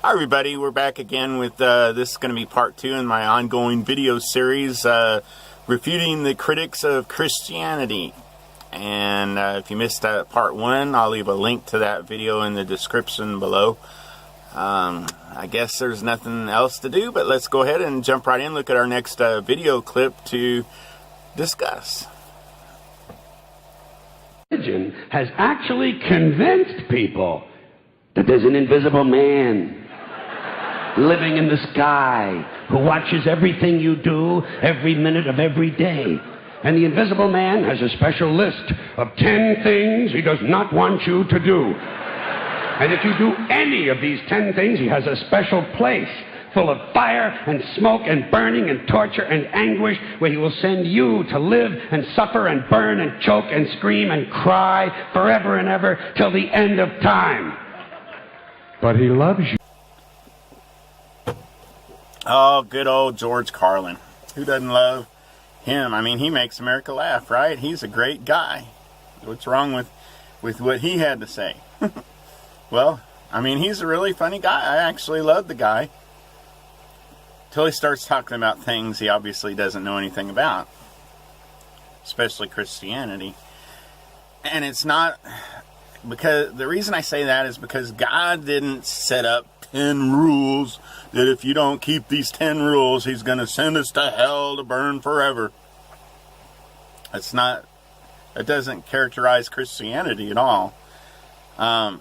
Hi everybody, we're back again with this is going to be part 2 in my ongoing video series, Refuting the Critics of Christianity. And if you missed part 1, I'll leave a link to that video in the description below. I guess there's nothing else to do, but let's go ahead and jump right in, look at our next video clip to discuss. Religion has actually convinced people that there's an invisible man living in the sky who watches everything you do every minute of every day. And the invisible man has a special list of 10 things he does not want you to do. And if you do any of these 10 things, he has a special place full of fire and smoke and burning and torture and anguish where he will send you to live and suffer and burn and choke and scream and cry forever and ever till the end of time. But he loves you. Oh, good old George Carlin. Who doesn't love him? I mean, he makes America laugh, right? He's a great guy. What's wrong with what he had to say? Well, I mean, he's a really funny guy. I actually love the guy. Till he starts talking about things he obviously doesn't know anything about. Especially Christianity. And it's not... because the reason I say that is because God didn't set up 10 rules that if you don't keep these 10 rules, he's going to send us to hell to burn forever. That's not, that doesn't characterize Christianity at all. The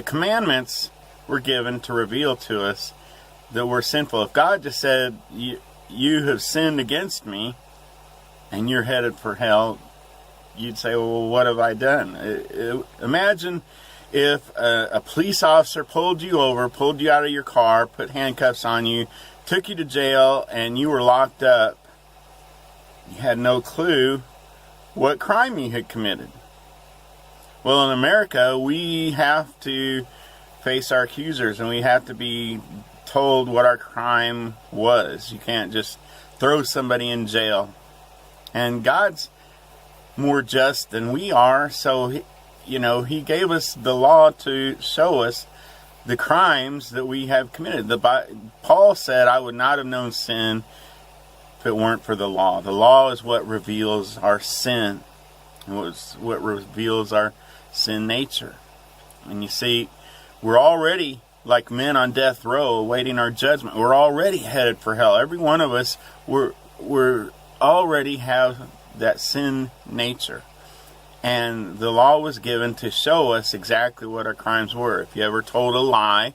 commandments were given to reveal to us that we're sinful. If God just said, you have sinned against me and you're headed for hell, you'd say, well, what have I done? Imagine if a police officer pulled you over, pulled you out of your car, put handcuffs on you, took you to jail, and you were locked up. You had no clue what crime you had committed. Well, in America, we have to face our accusers, and we have to be told what our crime was. You can't just throw somebody in jail. And God's more just than we are, so he gave us the law to show us the crimes that we have committed. Paul said, I would not have known sin if it weren't for the law. The law is what reveals our sin, and what reveals our sin nature. And you see, we're already like men on death row awaiting our judgment. We're already headed for hell. Every one of us, we're already have that sin nature. And the law was given to show us exactly what our crimes were. If you ever told a lie,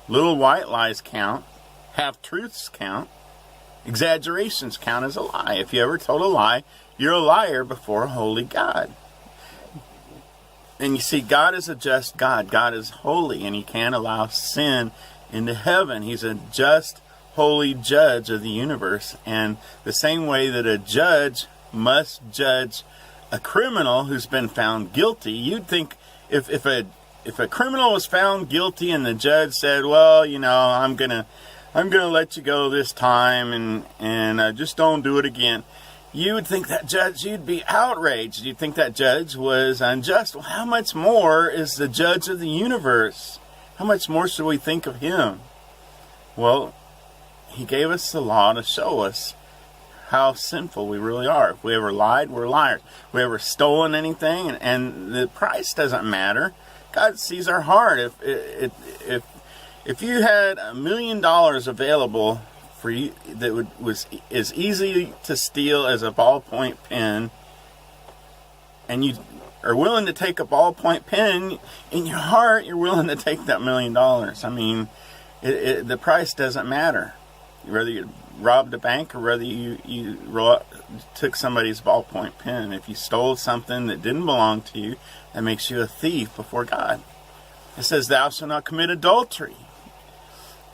little white lies count, half-truths count, exaggerations count as a lie. If you ever told a lie, you're a liar before a holy God. And you see, God is a just God. God is holy, and he can't allow sin into heaven. He's a just, holy judge of the universe. And the same way that a judge must judge a criminal who's been found guilty, you'd think if a criminal was found guilty and the judge said, well, I'm gonna let you go this time and just don't do it again, you would think that judge, you'd be outraged. You'd think that judge was unjust. Well, how much more is the judge of the universe? How much more should we think of him? Well, he gave us the law to show us how sinful we really are. If we ever lied, we're liars. If we ever stolen anything, and the price doesn't matter. God sees our heart. If you had $1 million available for you that was as easy to steal as a ballpoint pen, and you are willing to take a ballpoint pen, in your heart you're willing to take that $1 million. I mean, the price doesn't matter. Whether you robbed a bank or whether you took somebody's ballpoint pen. If you stole something that didn't belong to you, that makes you a thief before God. It says, thou shalt not commit adultery.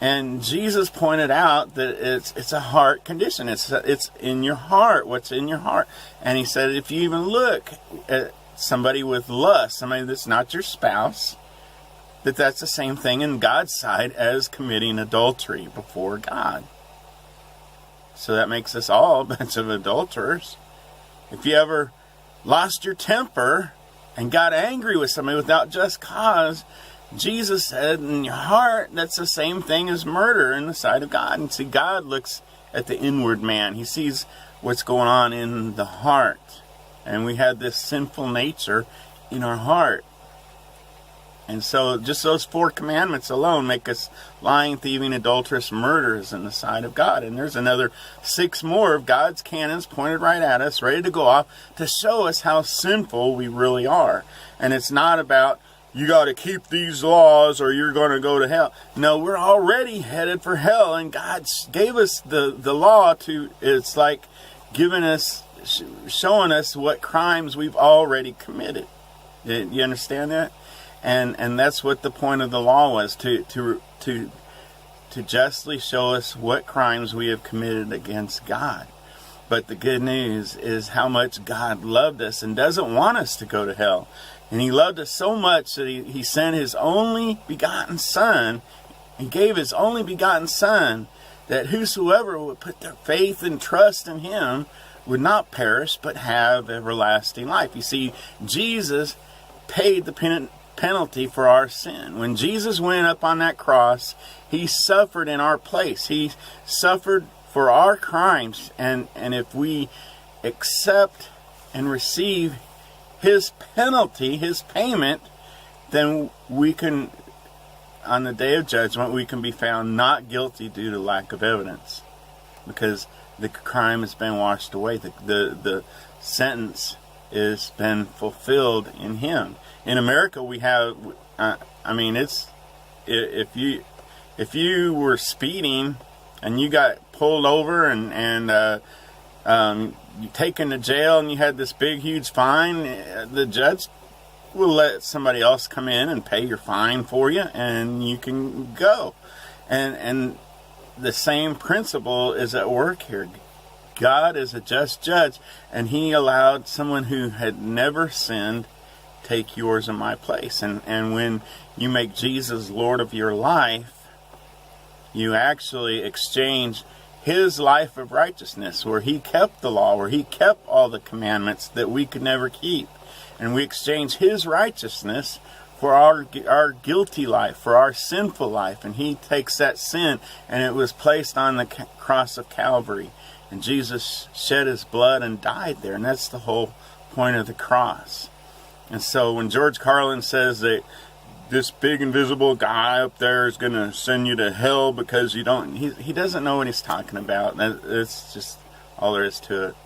And Jesus pointed out that it's a heart condition. It's in your heart, what's in your heart. And he said, if you even look at somebody with lust, somebody that's not your spouse, that's the same thing in God's sight as committing adultery before God. So that makes us all a bunch of adulterers. If you ever lost your temper and got angry with somebody without just cause, Jesus said, in your heart, that's the same thing as murder in the sight of God. And see, God looks at the inward man. He sees what's going on in the heart. And we have this sinful nature in our heart. And so just those 4 commandments alone make us lying, thieving, adulterous, murderers in the sight of God. And there's another 6 more of God's cannons pointed right at us, ready to go off to show us how sinful we really are. And it's not about, you got to keep these laws or you're going to go to hell. No, we're already headed for hell. And God gave us the law to, it's like giving us, showing us what crimes we've already committed. You understand that? And that's what the point of the law was, to justly show us what crimes we have committed against God. But the good news is how much God loved us and doesn't want us to go to hell. And He loved us so much that He sent His only begotten Son. He gave His only begotten Son, that whosoever would put their faith and trust in Him would not perish but have everlasting life. You see, Jesus paid the penalty for our sin. When Jesus went up on that cross, He suffered in our place. He suffered for our crimes. And if we accept and receive His penalty, His payment, then we can, on the day of judgment, we can be found not guilty due to lack of evidence, because the crime has been washed away. The sentence has been fulfilled in Him. In America, we have, it's, if you were speeding and you got pulled over and you taken to jail and you had this big, huge fine, the judge will let somebody else come in and pay your fine for you, and you can go. And the same principle is at work here. God is a just judge, and He allowed someone who had never sinned take yours and my place. And when you make Jesus Lord of your life, you actually exchange His life of righteousness, where He kept the law, where He kept all the commandments that we could never keep. And we exchange His righteousness for our guilty life, for our sinful life. And He takes that sin, and it was placed on the cross of Calvary. And Jesus shed His blood and died there. And that's the whole point of the cross. And so when George Carlin says that this big invisible guy up there is going to send you to hell because you don't, he doesn't know what he's talking about. That's just all there is to it.